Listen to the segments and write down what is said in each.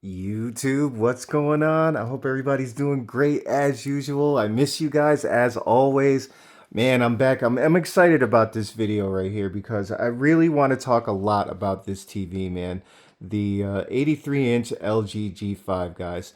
YouTube, what's going on? I hope everybody's doing great as usual. I miss you guys as always. Man, I'm back. I'm excited about this video right here because I really want to talk a lot about this TV, man. The 83-inch LG G5, guys.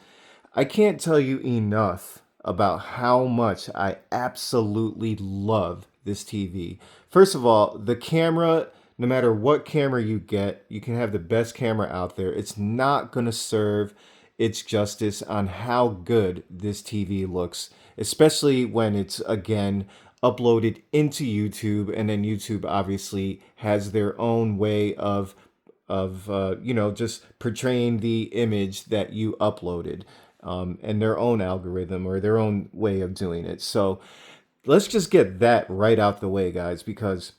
I can't tell you enough about how much I absolutely love this TV. First of all, the camera, no matter what camera you get, you can have the best camera out there. It's not going to serve its justice on how good this TV looks, especially when it's, again, uploaded into YouTube, and then YouTube obviously has their own way of just portraying the image that you uploaded, and their own algorithm or their own way of doing it. So let's just get that right out the way, guys, because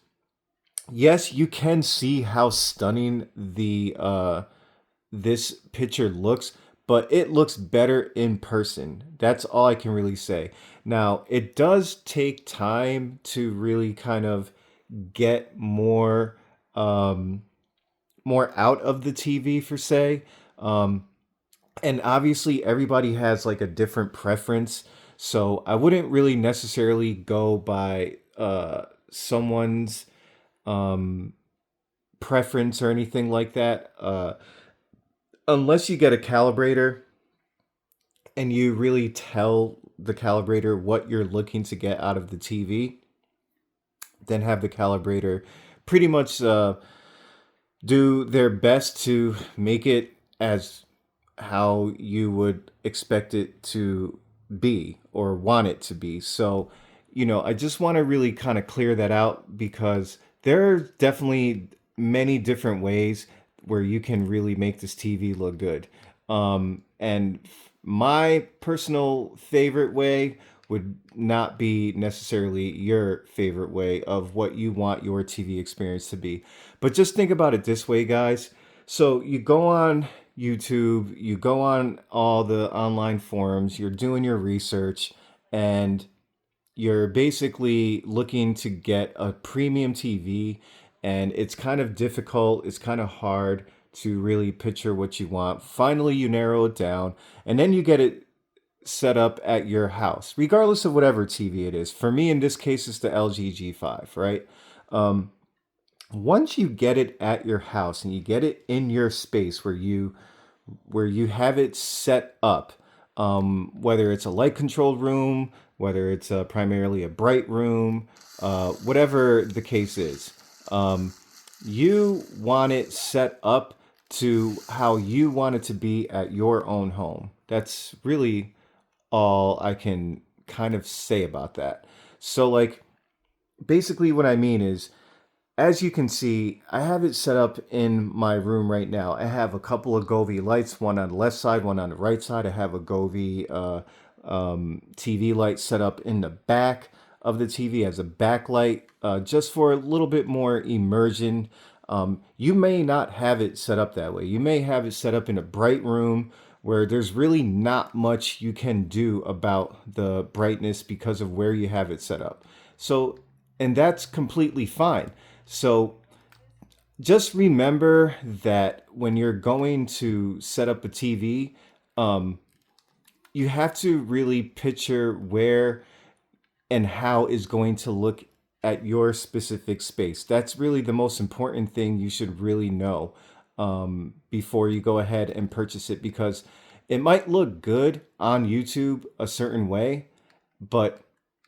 yes, you can see how stunning the this picture looks, but it looks better in person. That's all I can really say. Now, it does take time to really kind of get um, more out of the TV for say. Um, and obviously everybody has like a different preference. So I wouldn't really necessarily go by someone's um, preference or anything like that. Unless you get a calibrator and you really tell the calibrator what you're looking to get out of the TV, then have the calibrator pretty much do their best to make it as how you would expect it to be or want it to be. So, I just want to really kind of clear that out because there are definitely many different ways where you can really make this TV look good. And my personal favorite way would not be necessarily your favorite way of what you want your TV experience to be. But just think about it this way, guys. So you go on YouTube, you go on all the online forums, you're doing your research, and you're basically looking to get a premium TV, and it's kind of difficult, it's kind of hard to really picture what you want. Finally, you narrow it down, and then you get it set up at your house, regardless of whatever TV it is. For me, in this case, it's the LG G5, right? Um, Once you get it at your house and you get it in your space where you have it set up, whether it's a light controlled room, whether it's primarily a bright room, whatever the case is, um, you want it set up to how you want it to be at your own home. That's really all I can kind of say about that. So, like, basically, what I mean is, as you can see, I have it set up in my room right now. I have a couple of Govee lights, one on the left side, one on the right side. I have a Govee TV light set up in the back of the TV as a backlight, just for a little bit more immersion. You may not have it set up that way. You may have it set up in a bright room where there's really not much you can do about the brightness because of where you have it set up. So, and that's completely fine. So just remember that when you're going to set up a TV, you have to really picture where and how is going to look at your specific space. That's really the most important thing you should really know before you go ahead and purchase it, because it might look good on YouTube a certain way, but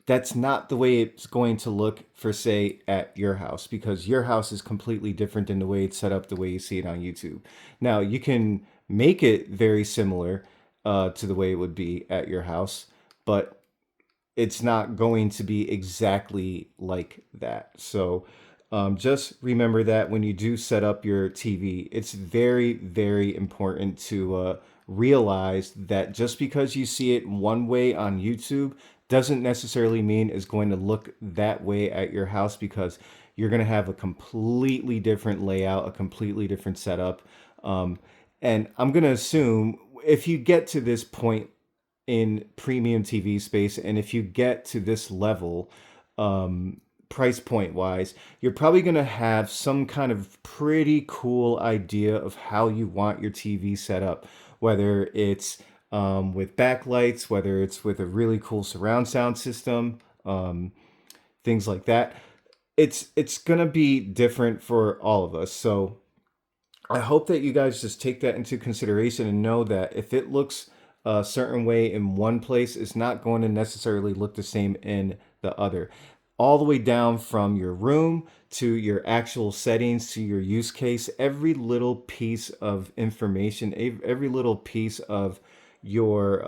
that's not the way it's going to look for say at your house, because your house is completely different than the way it's set up the way you see it on YouTube. Now you can make it very similar to the way it would be at your house, but it's not going to be exactly like that. So just remember that when you do set up your TV, it's very, very important to realize that just because you see it one way on YouTube doesn't necessarily mean it's going to look that way at your house, because you're going to have a completely different layout, a completely different setup. Um, and I'm going to assume if you get to this point in premium TV space, and if you get to this level, price point wise, you're probably going to have some kind of pretty cool idea of how you want your TV set up, whether it's with backlights, whether it's with a really cool surround sound system, things like that. It's going to be different for all of us. So I hope that you guys just take that into consideration and know that if it looks a certain way in one place, it's not going to necessarily look the same in the other. All the way down from your room to your actual settings to your use case, every little piece of information, every little piece of your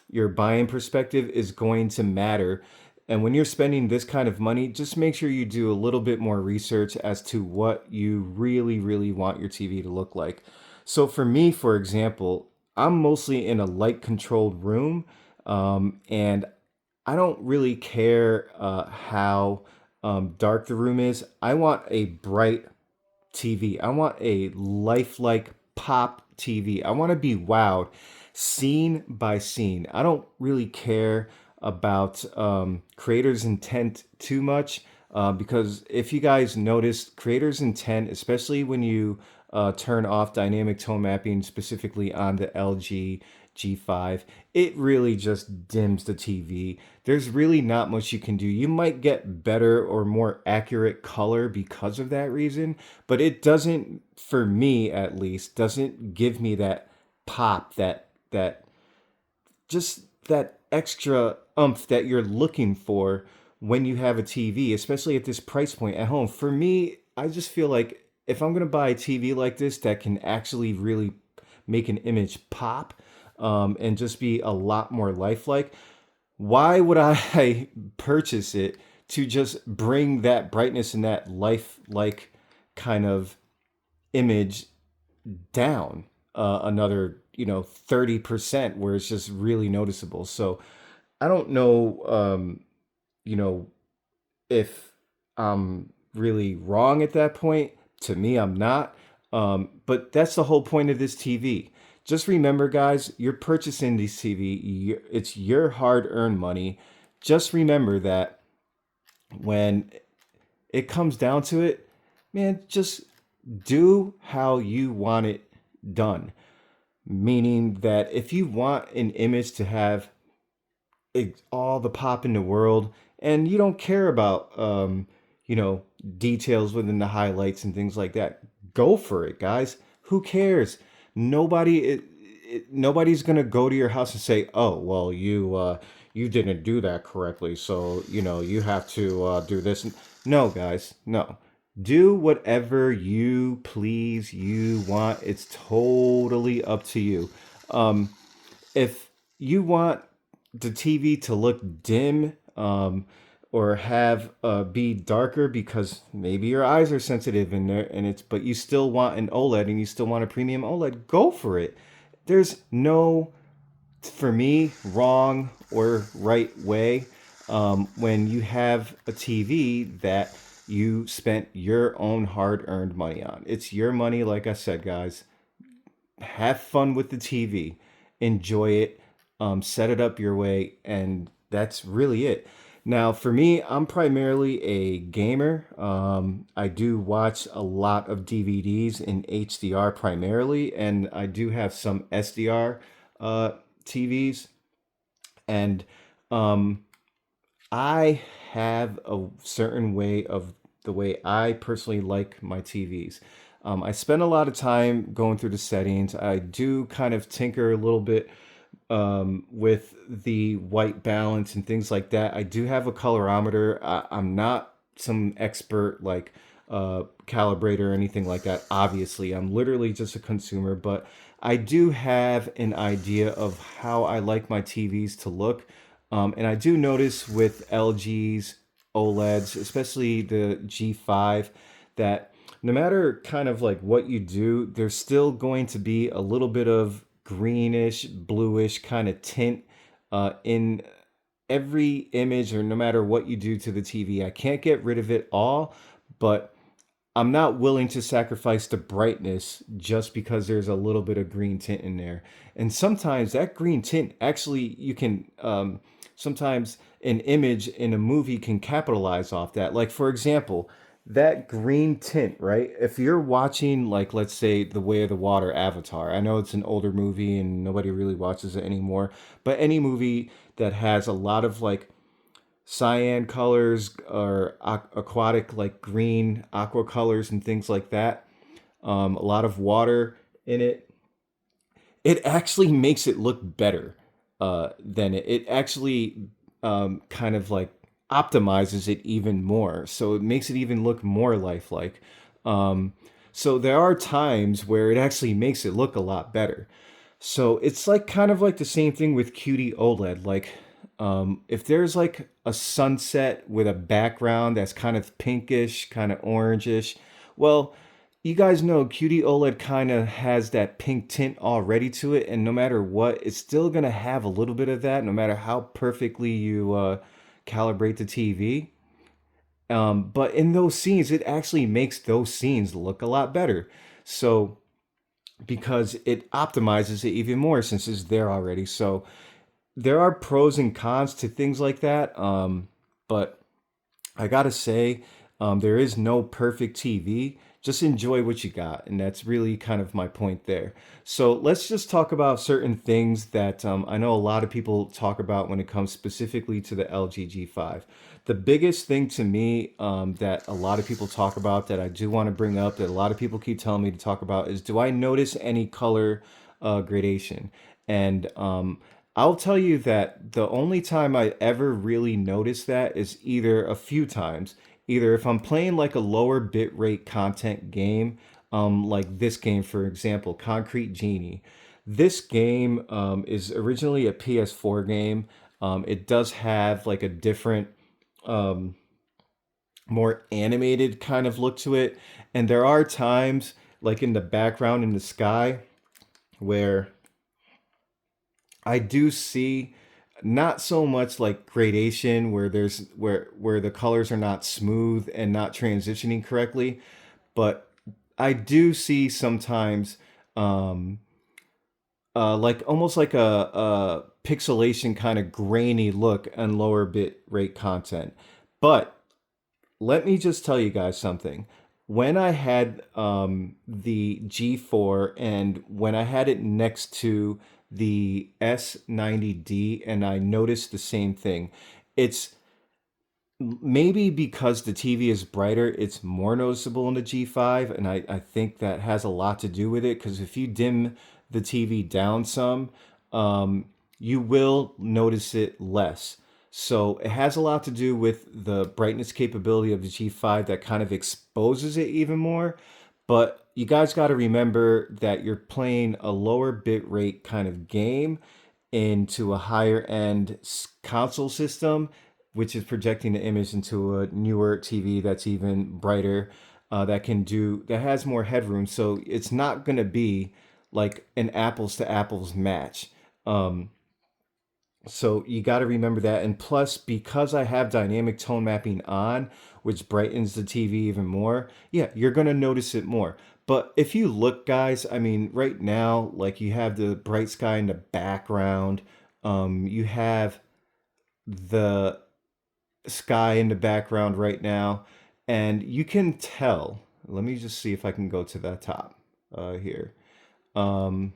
your buying perspective is going to matter. And when you're spending this kind of money, just make sure you do a little bit more research as to what you really, really want your TV to look like. So for me, for example, I'm mostly in a light controlled room, and I don't really care how dark the room is. I want a bright TV. I want a lifelike pop TV. I want to be wowed scene by scene. I don't really care about creators' intent too much because if you guys notice, creators' intent, especially when you turn off dynamic tone mapping specifically on the LG G5, it really just dims the TV. There's really not much you can do. You might get better or more accurate color because of that reason, but it doesn't, for me at least, doesn't give me that pop, that just that extra umph that you're looking for when you have a TV, especially at this price point at home. For me, I just feel like if I'm going to buy a TV like this that can actually really make an image pop and just be a lot more lifelike, why would I purchase it to just bring that brightness and that lifelike kind of image down another 30% where it's just really noticeable? So I don't know you know if I'm really wrong at that point. To me, I'm not. But that's the whole point of this TV. Just remember, guys, you're purchasing this TV. It's your hard-earned money. Just remember that when it comes down to it, man, just do how you want it done. Meaning that if you want an image to have all the pop in the world and you don't care about you know details within the highlights and things like that, go for it, guys. Who cares? Nobody's gonna go to your house and say, oh well, you didn't do that correctly, so you have to do this. No, guys, no. Do whatever you please, you want. It's totally up to you. If you want the TV to look dim, or have be darker because maybe your eyes are sensitive in there, and it's but you still want an OLED and you still want a premium OLED, go for it. There's no, for me, wrong or right way when you have a TV that you spent your own hard-earned money on. It's your money, like I said, guys. Have fun with the TV, enjoy it, set it up your way, and that's really it. Now, for me, I'm primarily a gamer. I do watch a lot of DVDs in HDR primarily, and I do have some SDR TVs. And I have a certain way of the way I personally like my TVs. I spend a lot of time going through the settings. I do kind of tinker a little bit with the white balance and things like that. I do have a colorimeter. I'm not some expert like calibrator or anything like that. Obviously, I'm literally just a consumer, but I do have an idea of how I like my TVs to look. And I do notice with LG's OLEDs, especially the G5, that no matter kind of like what you do, there's still going to be a little bit of greenish, bluish kind of tint in every image, or no matter what you do to the TV. I can't get rid of it all, but I'm not willing to sacrifice the brightness just because there's a little bit of green tint in there. And sometimes that green tint actually you can sometimes an image in a movie can capitalize off that. Like, for example, that green tint, right? If you're watching, like, let's say, The Way of the Water, Avatar, I know it's an older movie and nobody really watches it anymore, but any movie that has a lot of like cyan colors or aquatic, like green, aqua colors and things like that, a lot of water in it, it actually makes it look better than it actually kind of like optimizes it even more. So it makes it even look more lifelike. Um, so there are times where it actually makes it look a lot better. So it's like kind of like the same thing with QD OLED. Like, if there's like a sunset with a background that's kind of pinkish, kind of orangish, well, you guys know QD OLED kind of has that pink tint already to it, and no matter what, it's still gonna have a little bit of that, no matter how perfectly you calibrate the TV. But in those scenes, it actually makes those scenes look a lot better. So because it optimizes it even more since it's there already. So there are pros and cons to things like that. But I gotta say, there is no perfect TV. Just enjoy what you got, and that's really kind of my point there. So let's just talk about certain things that I know a lot of people talk about when it comes specifically to the LG G5. The biggest thing to me that a lot of people talk about that I do want to bring up that a lot of people keep telling me to talk about is, do I notice any color gradation? And I'll tell you that the only time I ever really notice that is either a few times, either if I'm playing like a lower bitrate content game, like this game, for example, Concrete Genie. This game is originally a PS4 game. It does have like a different, um, more animated kind of look to it. And there are times, like in the background in the sky, where I do see not so much like gradation where where the colors are not smooth and not transitioning correctly, but I do see sometimes um like almost like a pixelation kind of grainy look on lower bit rate content. But let me just tell you guys something. When I had the G4 and when I had it next to the S90D, and I noticed the same thing, it's maybe because the TV is brighter, it's more noticeable in the G5, and I think that has a lot to do with it. Because if you dim the TV down some, you will notice it less. So it has a lot to do with the brightness capability of the G5 that kind of exposes it even more. But you guys got to remember that you're playing a lower bit rate kind of game into a higher end console system, which is projecting the image into a newer TV that's even brighter, that has more headroom. So it's not going to be like an apples to apples match. Um, so you got to remember that. And plus, because I have dynamic tone mapping on, which brightens the TV even more, yeah, you're going to notice it more. But if you look, guys, I mean, right now, like you have the bright sky in the background, you have the sky in the background right now, and you can tell. Let me just see if I can go to the top here. Um,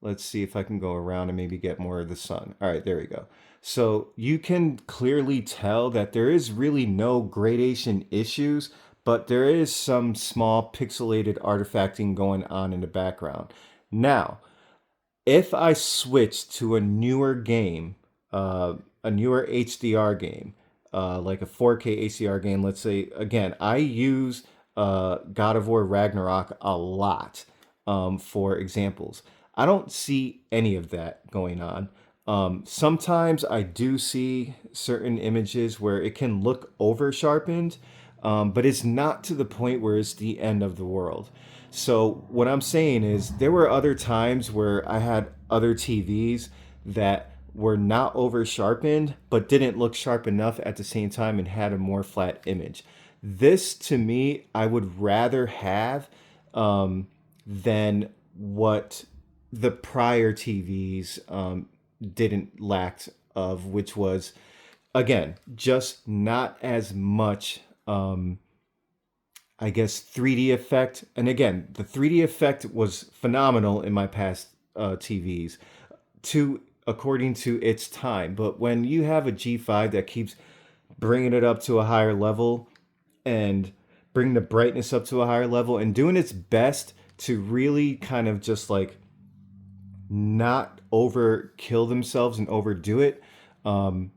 Let's see if I can go around and maybe get more of the sun. All right, there we go. So you can clearly tell that there is really no gradation issues, but there is some small pixelated artifacting going on in the background. Now, if I switch to a newer game, a newer HDR game, like a 4K HDR game, let's say, again, I use God of War Ragnarok a lot for examples. I don't see any of that going on. Sometimes I do see certain images where it can look over sharpened, but it's not to the point where it's the end of the world. So what I'm saying is there were other times where I had other TVs that were not over sharpened but didn't look sharp enough at the same time and had a more flat image. This to me, I would rather have than what the prior TVs didn't lack of, which was, again, just not as much, I guess, 3D effect. And again, the 3D effect was phenomenal in my past TVs, to according to its time. But when you have a G5 that keeps bringing it up to a higher level and bring the brightness up to a higher level and doing its best to really kind of just like not overkill themselves and overdo it, um,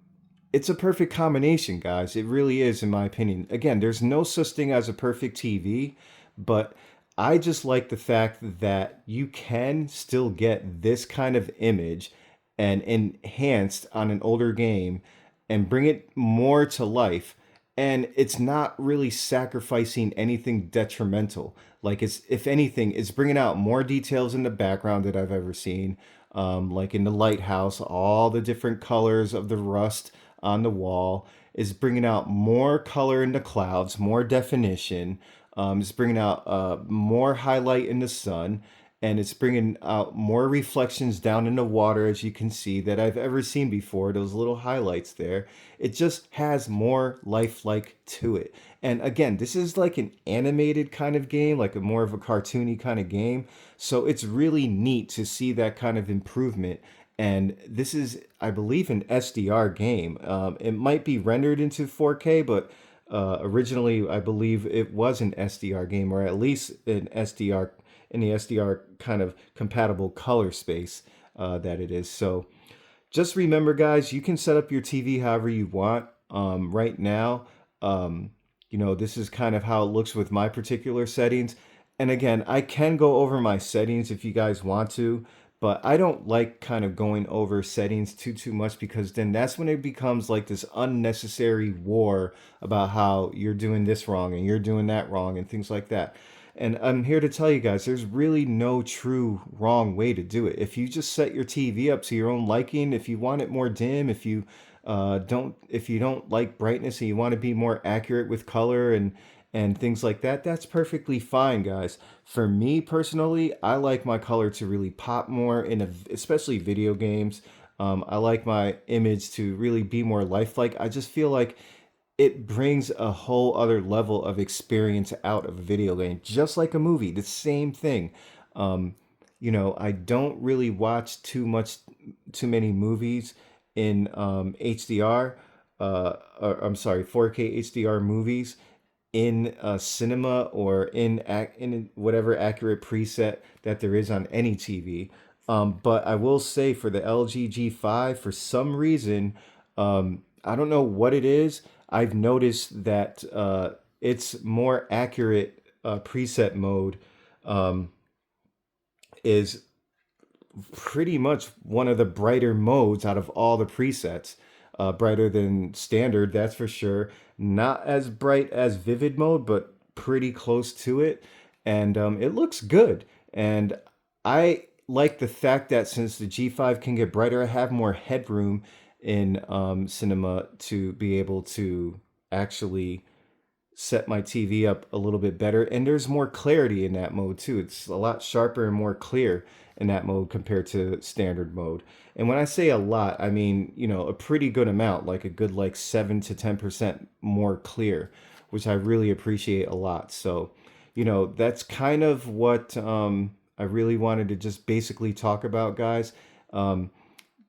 it's a perfect combination, guys. It really is, in my opinion. Again, there's no such thing as a perfect TV, but I just like the fact that you can still get this kind of image and enhanced on an older game and bring it more to life. And it's not really sacrificing anything detrimental. Like, it's, if anything, it's bringing out more details in the background that I've ever seen. Like in the lighthouse, all the different colors of the rust on the wall is bringing out more color in the clouds, more definition. It's bringing out more highlight in the sun, and it's bringing out more reflections down in the water, as you can see, that I've ever seen before. Those little highlights there. It just has more lifelike to it. And again, this is like an animated kind of game, like a more of a cartoony kind of game. So it's really neat to see that kind of improvement. And this is, I believe, an SDR game. It might be rendered into 4K, but originally I believe it was an SDR game, or at least an SDR, in the SDR kind of compatible color space that it is. So just remember, guys, you can set up your TV however you want. Right now, this is kind of how it looks with my particular settings. And again, I can go over my settings if you guys want to, but I don't like kind of going over settings too much, because then that's when it becomes like this unnecessary war about how you're doing this wrong and you're doing that wrong and things like that. And I'm here to tell you guys, there's really no true wrong way to do it. If you just set your TV up to your own liking, if you want it more dim, if you don't like brightness and you want to be more accurate with color and things like that, that's perfectly fine, guys. For me personally, I like my color to really pop more especially video games. I like my image to really be more lifelike. I just feel like it brings a whole other level of experience out of a video game, just like a movie. The same thing. Um, I don't really watch too many movies in HDR. I'm sorry, 4K HDR movies in cinema, or in whatever accurate preset that there is on any TV. But I will say, for the LG G5, for some reason, I don't know what it is. I've noticed that its more accurate preset mode um, is pretty much one of the brighter modes out of all the presets. Brighter than standard, that's for sure. Not as bright as vivid mode, but pretty close to it. And it looks good. And I like the fact that since the G5 can get brighter, I have more headroom in cinema to be able to actually set my TV up a little bit better. And there's more clarity in that mode too. It's a lot sharper and more clear in that mode compared to standard mode. And when I say a lot, I mean, a pretty good amount, like a good like 7 to 10% more clear, which I really appreciate a lot. So, that's kind of what I really wanted to just basically talk about, guys.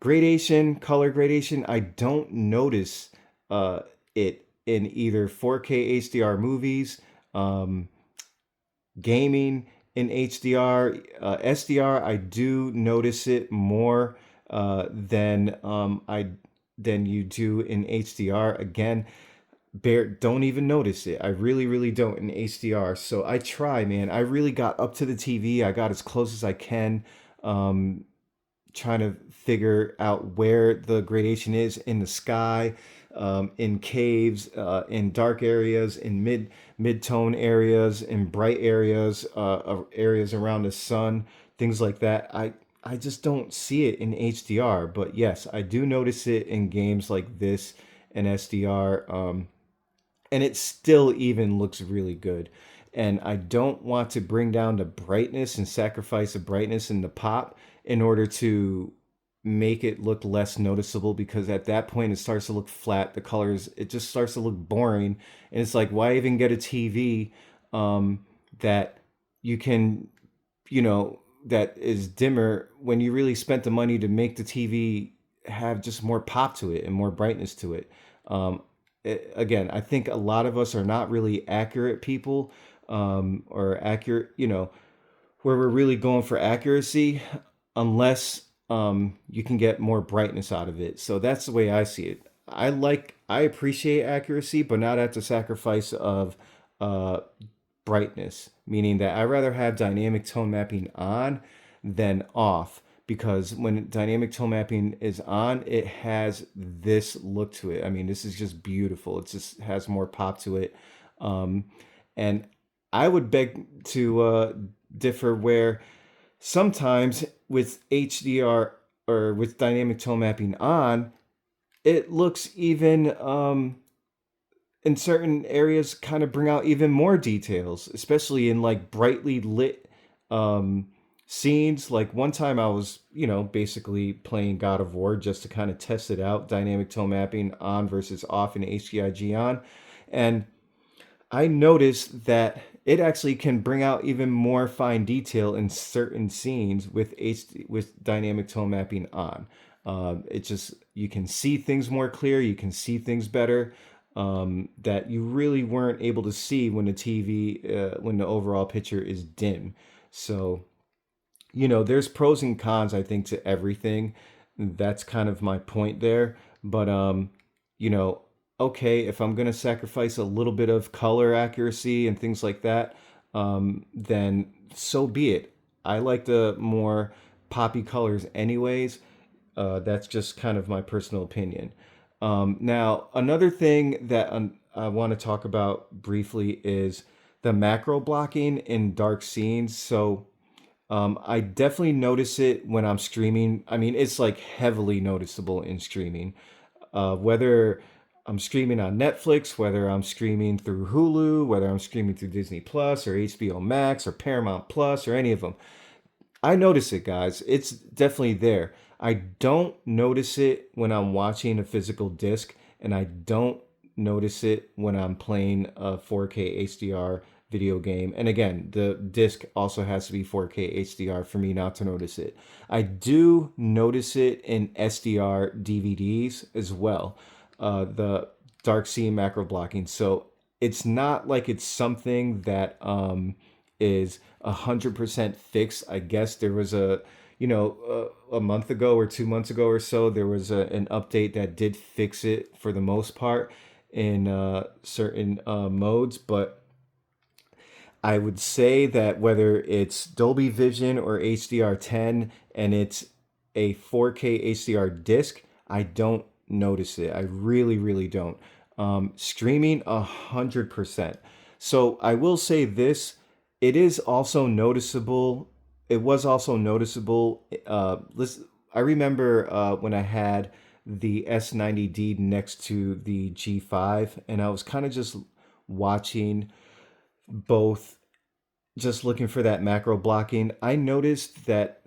Gradation, color gradation, I don't notice it in either 4K HDR movies, um, gaming in HDR, SDR. I do notice it more than you do in HDR. Again, don't even notice it. I really, really don't in HDR. So I try, man. I really got up to the TV. I got as close as I can. Um, Trying to figure out where the gradation is in the sky, in caves, in dark areas, in mid-tone areas, in bright areas, areas around the sun, things like that. I just don't see it in HDR, but yes, I do notice it in games like this and SDR. And it still even looks really good. And I don't want to bring down the brightness and sacrifice the brightness and the pop in order to make it look less noticeable, because at that point it starts to look flat. The colors, it just starts to look boring. And it's like, why even get a TV that you can, that is dimmer, when you really spent the money to make the TV have just more pop to it and more brightness to it. Um, Again, I think a lot of us are not really accurate people, or accurate, where we're really going for accuracy, unless you can get more brightness out of it. So that's the way I see it. I appreciate accuracy, but not at the sacrifice of uh, brightness, meaning that I rather have dynamic tone mapping on than off, because when dynamic tone mapping is on, it has this look to it. I mean, this is just beautiful. It just has more pop to it. Um, and I would beg to differ, where sometimes with HDR or with dynamic tone mapping on, it looks even in certain areas kind of bring out even more details, especially in like brightly lit um, scenes. Like one time I was, basically playing God of War just to kind of test it out, dynamic tone mapping on versus off in HDIG on. And I noticed that it actually can bring out even more fine detail in certain scenes with with dynamic tone mapping on. It just, you can see things more clear, you can see things better, that you really weren't able to see when the TV, when the overall picture is dim. So there's pros and cons, I think, to everything. That's kind of my point there. But you know, okay, if I'm gonna sacrifice a little bit of color accuracy and things like that, then so be it. I like the more poppy colors anyways. That's just kind of my personal opinion. Now, another thing that I want to talk about briefly is the macro blocking in dark scenes. So I definitely notice it when I'm streaming. I mean, it's like heavily noticeable in streaming. Whether I'm streaming on Netflix, whether I'm streaming through Hulu, whether I'm streaming through Disney Plus or HBO Max or Paramount Plus or any of them, I notice it, guys. It's definitely there. I don't notice it when I'm watching a physical disc, and I don't notice it when I'm playing a 4K HDR video game. And again, the disc also has to be 4K HDR for me not to notice it. I do notice it in SDR DVDs as well, the dark scene macro blocking. So it's not like it's something that is 100% fixed. I guess there was a month ago or 2 months ago or so, there was an update that did fix it for the most part in certain modes. But I would say that whether it's Dolby Vision or HDR10 and it's a 4K HDR disc, I don't notice it. I really, really don't. Streaming 100%. So I will say this: it is also noticeable. It was also noticeable. I remember when I had the S90D next to the G5, and I was kind of just watching both, just looking for that macro blocking. I noticed that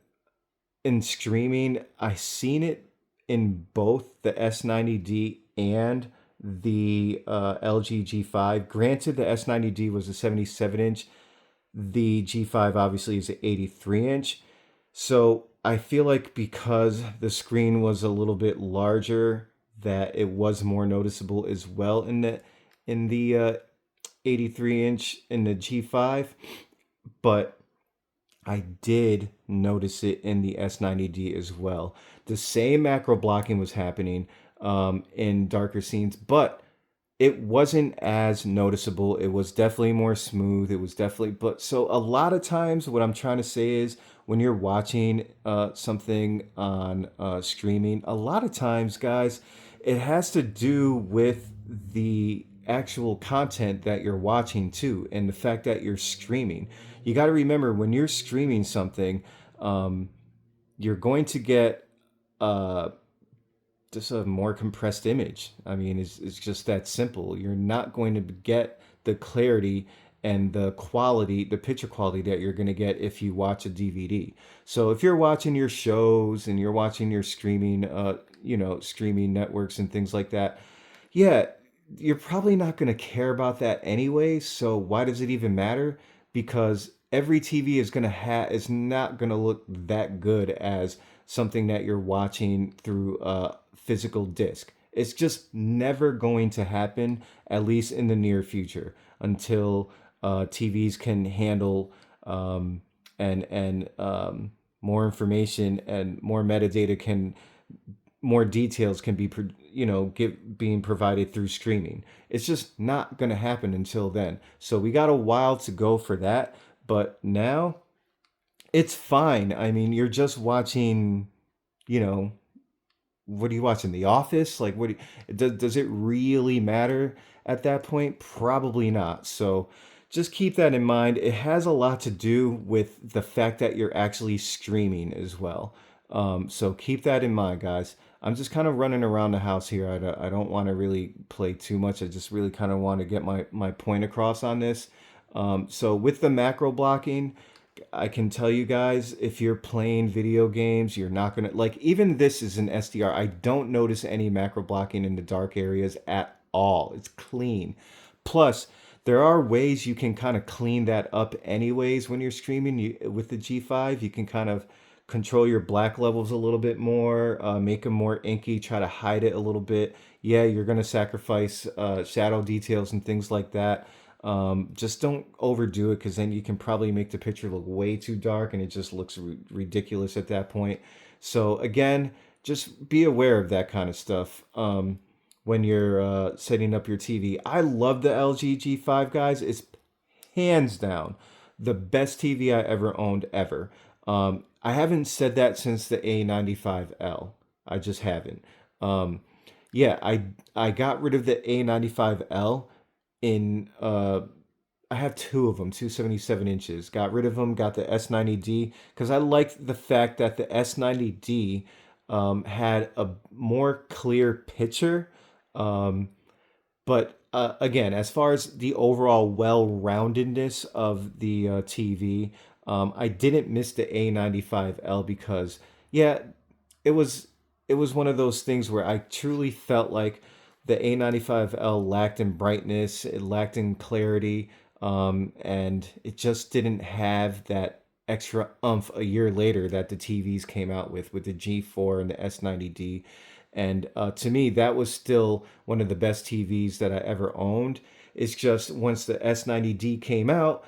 in streaming, I seen it in both the S90D and the LG G5. Granted, the S90D was a 77-inch. The G5 obviously is an 83-inch. So I feel like because the screen was a little bit larger, that it was more noticeable as well in the 83-inch in the G5. But I did notice it in the S90D as well. The same macro blocking was happening in darker scenes, but it wasn't as noticeable. It was definitely more smooth. It was definitely, but so a lot of times, what I'm trying to say is, when you're watching something on streaming, a lot of times, guys, it has to do with the actual content that you're watching too, and the fact that you're streaming. You got to remember, when you're streaming something, um, you're going to get uh, just a more compressed image. I mean, it's just that simple. You're not going to get the clarity and the quality, the picture quality that you're going to get if you watch a DVD. So if you're watching your shows and you're watching your streaming, streaming networks and things like that, yeah, you're probably not going to care about that anyway. So why does it even matter? Because every TV is not going to look that good as something that you're watching through a physical disc. It's just never going to happen, at least in the near future, until TVs can handle and more information and more metadata can more details can be being provided through streaming. It's just not going to happen until then. So we got a while to go for that, but now it's fine. I mean, you're just watching, you know, what are you watching? The Office? Like, does it really matter at that point? Probably not. So just keep that in mind. It has a lot to do with the fact that you're actually streaming as well. So keep that in mind, guys. I'm just kind of running around the house here. I don't want to really play too much. I just really kind of want to get my point across on this. So with the macro blocking, I can tell you guys, if you're playing video games, you're not gonna like, even this is an SDR. I don't notice any macro blocking in the dark areas at all. It's clean. Plus, there are ways you can kind of clean that up anyways when you're streaming. With the G5, you can kind of control your black levels a little bit more, make them more inky, try to hide it a little bit. Yeah, you're gonna sacrifice shadow details and things like that. Just don't overdo it, because then you can probably make the picture look way too dark and it just looks ridiculous at that point. So again, just be aware of that kind of stuff when you're setting up your TV. I love the LG G5, guys. It's hands down the best TV I ever owned ever. I haven't said that since the A95L. I just haven't. Yeah, I got rid of the A95L in I have two of them, two 77 inches. Got rid of them, got the S90D because I liked the fact that the S90D had a more clear picture. Um, but again, as far as the overall well-roundedness of the TV, I didn't miss the A95L because, yeah, it was it was one of those things where I truly felt like the A95L lacked in brightness, it lacked in clarity, and it just didn't have that extra oomph a year later that the TVs came out with the G4 and the S90D. And to me, that was still one of the best TVs that I ever owned. It's just once the S90D came out,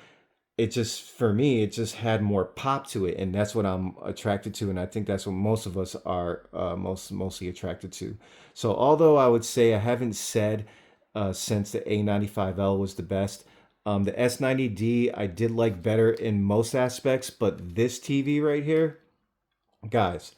it just, for me, it just had more pop to it, and that's what I'm attracted to, and I think that's what most of us are mostly attracted to. So although I would say I haven't said since the A95L was the best, the S90D I did like better in most aspects, but this TV right here, guys,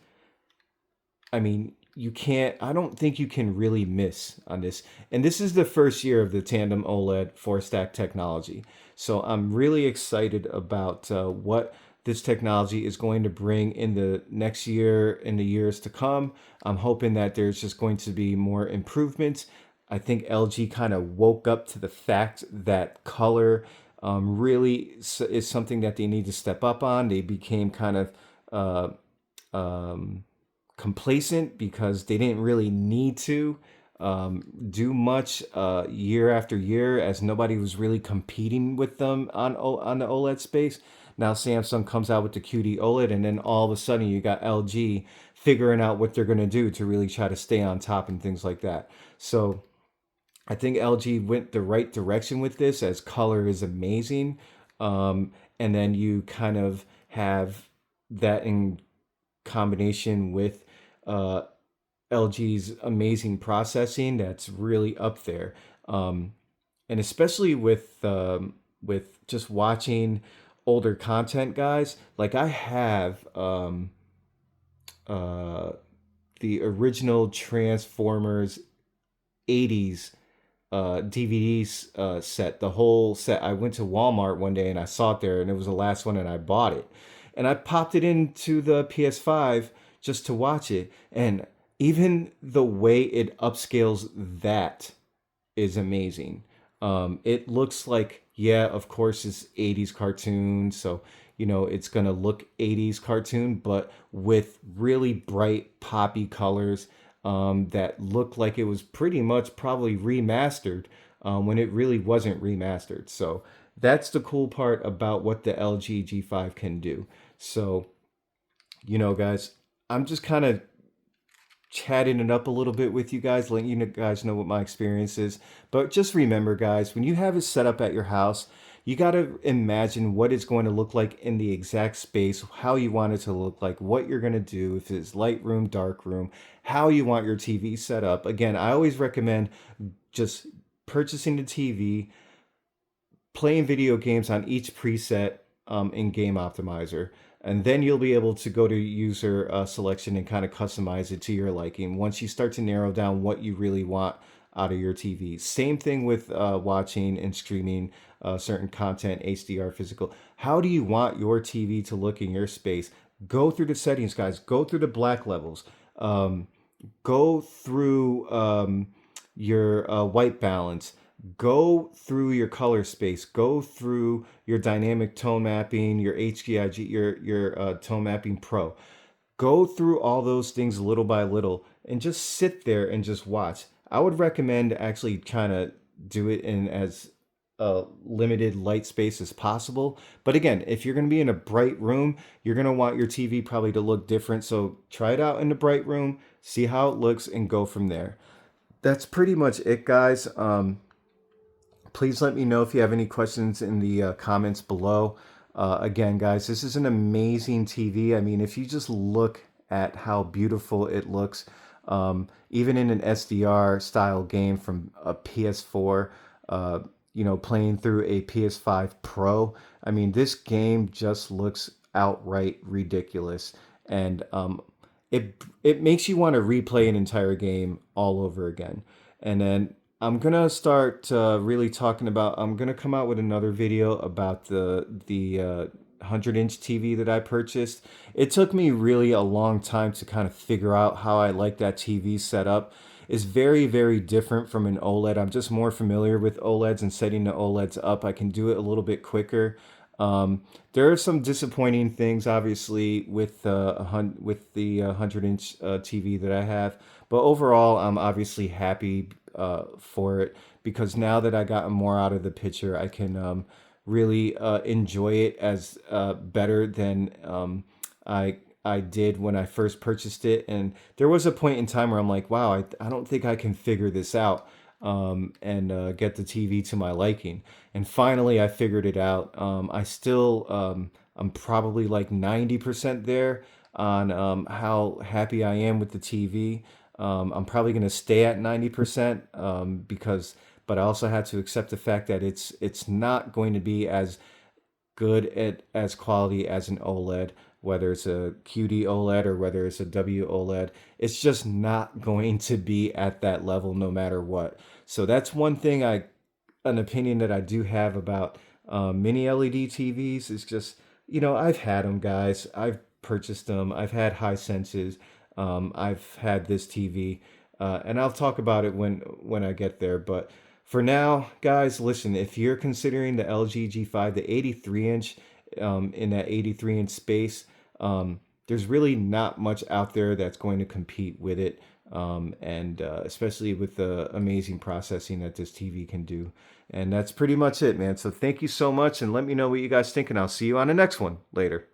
I mean, you can't, I don't think you can really miss on this. And this is the first year of the tandem OLED four stack technology. So I'm really excited about what this technology is going to bring in the next year, in the years to come. I'm hoping that there's just going to be more improvements. I think LG kind of woke up to the fact that color really is something that they need to step up on. They became kind of um, complacent because they didn't really need to do much year after year, as nobody was really competing with them on the OLED space. Now Samsung comes out with the QD OLED, and then all of a sudden you got LG figuring out what they're going to do to really try to stay on top and things like that. So I think LG went the right direction with this, as color is amazing. And then you kind of have that in combination with uh, LG's amazing processing that's really up there. And especially with just watching older content, guys. Like I have uh, the original Transformers 80s DVDs set, the whole set. I went to Walmart one day and I saw it there, and it was the last one, and I bought it. And I popped it into the PS5 just to watch it. And even the way it upscales that is amazing. It looks like Yeah, of course, it's 80s cartoon, so it's gonna look 80s cartoon, but with really bright poppy colors that look like it was pretty much probably remastered when it really wasn't remastered. So that's the cool part about what the LG G5 can do. So, guys, I'm just kind of chatting it up a little bit with you guys, letting you guys know what my experience is. But just remember, guys, when you have it set up at your house, you got to imagine what it's going to look like in the exact space, how you want it to look like, what you're going to do, if it's light room, dark room, how you want your TV set up. Again, I always recommend just purchasing the TV, playing video games on each preset in Game Optimizer. And then you'll be able to go to user selection and kind of customize it to your liking once you start to narrow down what you really want out of your TV. Same thing with watching and streaming certain content, HDR, physical. How do you want your TV to look in your space? Go through the settings, guys. Go through the black levels. Um, Go through your white balance, go through your color space, go through your dynamic tone mapping, your HGIG, your tone mapping pro. Go through all those things little by little and just sit there and just watch. I would recommend actually kind of do it in as limited light space as possible. But again, if you're going to be in a bright room, you're going to want your TV probably to look different. So try it out in the bright room, see how it looks, and go from there. That's pretty much it, guys. Please let me know if you have any questions in the comments below. Again, guys, this is an amazing TV. I mean, if you just look at how beautiful it looks, even in an SDR style game from a PS4, playing through a PS5 Pro, I mean, this game just looks outright ridiculous. And it makes you want to replay an entire game all over again. And then I'm gonna start really talking about. I'm gonna come out with another video about the 100-inch TV that I purchased. It took me really a long time to kind of figure out how I like that TV set up. It's very, very different from an OLED. I'm just more familiar with OLEDs and setting the OLEDs up. I can do it a little bit quicker. There are some disappointing things, obviously, with with the 100-inch TV that I have, but overall, I'm obviously happy for it because now that I got more out of the picture, I can really enjoy it as better than I did when I first purchased it. And there was a point in time where I'm like, wow, I don't think I can figure this out and get the TV to my liking. And finally, I figured it out. I'm probably like 90% there on how happy I am with the TV. I'm probably going to stay at 90% but I also had to accept the fact that it's not going to be as good at as quality as an OLED, whether it's a QD OLED or whether it's a W OLED. It's just not going to be at that level no matter what. So that's one thing an opinion that I do have about mini LED TVs is just, I've had them, guys. I've purchased them. I've had Hisenses. I've had this TV, and I'll talk about it when I get there. But for now, guys, listen, if you're considering the LG G5, the 83 inch, in that 83 inch space, there's really not much out there that's going to compete with it. And especially with the amazing processing that this TV can do. And that's pretty much it, man. So thank you so much, and let me know what you guys think, and I'll see you on the next one later.